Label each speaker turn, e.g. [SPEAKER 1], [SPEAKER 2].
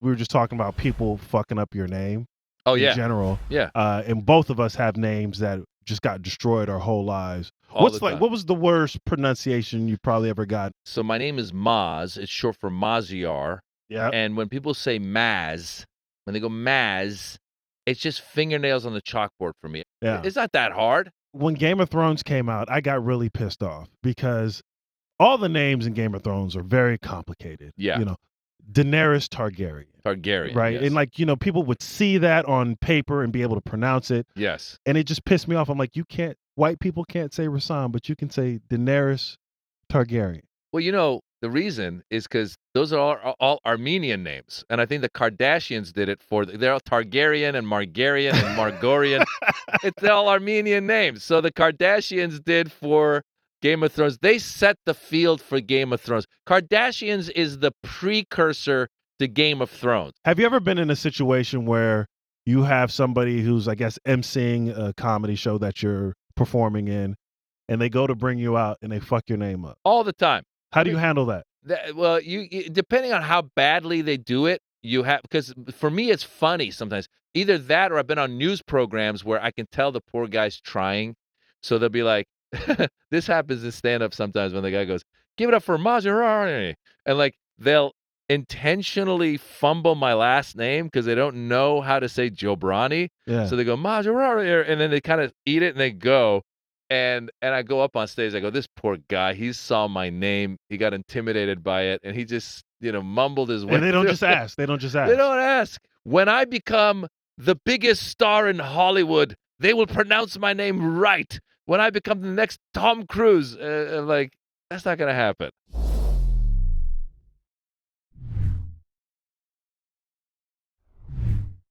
[SPEAKER 1] we were just talking about people fucking up your name in general.
[SPEAKER 2] Yeah.
[SPEAKER 1] And both of us have names that just got destroyed our whole lives.
[SPEAKER 2] All the time.
[SPEAKER 1] What was the worst pronunciation you probably ever got?
[SPEAKER 2] So my name is Maz. It's short for Maziar.
[SPEAKER 1] Yeah.
[SPEAKER 2] And when people say Maz, when they go Maz, it's just fingernails on the chalkboard for me.
[SPEAKER 1] Yeah.
[SPEAKER 2] It's not that hard.
[SPEAKER 1] When Game of Thrones came out, I got really pissed off because all the names in Game of Thrones are very complicated.
[SPEAKER 2] Yeah.
[SPEAKER 1] You know, Daenerys Targaryen.
[SPEAKER 2] Targaryen.
[SPEAKER 1] Right.
[SPEAKER 2] Yes.
[SPEAKER 1] And like, people would see that on paper and be able to pronounce it.
[SPEAKER 2] Yes.
[SPEAKER 1] And it just pissed me off. I'm like, white people can't say Rahsaan, but you can say Daenerys Targaryen.
[SPEAKER 2] Well, the reason is because those are all Armenian names. And I think the Kardashians did it they're all Targaryen and Margarian and Margorian. It's all Armenian names. So the Kardashians did for Game of Thrones. They set the field for Game of Thrones. Kardashians is the precursor to Game of Thrones.
[SPEAKER 1] Have you ever been in a situation where you have somebody who's, I guess, emceeing a comedy show that you're performing in, and they go to bring you out and they fuck your name up?
[SPEAKER 2] All the time.
[SPEAKER 1] How do you handle that?
[SPEAKER 2] Well, you depending on how badly they do it, because for me it's funny sometimes. Either that or I've been on news programs where I can tell the poor guy's trying. So they'll be like, this happens in stand-up sometimes when the guy goes, "Give it up for Maz Jobrani," and like they'll intentionally fumble my last name because they don't know how to say Jobrani.
[SPEAKER 1] Yeah.
[SPEAKER 2] So they go Maz Jobrani, and then they kind of eat it and they go. And I go up on stage. I go, this poor guy. He saw my name. He got intimidated by it, and he just, mumbled his way.
[SPEAKER 1] And they don't just ask. They don't just ask.
[SPEAKER 2] They don't ask. When I become the biggest star in Hollywood, they will pronounce my name right. When I become the next Tom Cruise, like that's not gonna happen.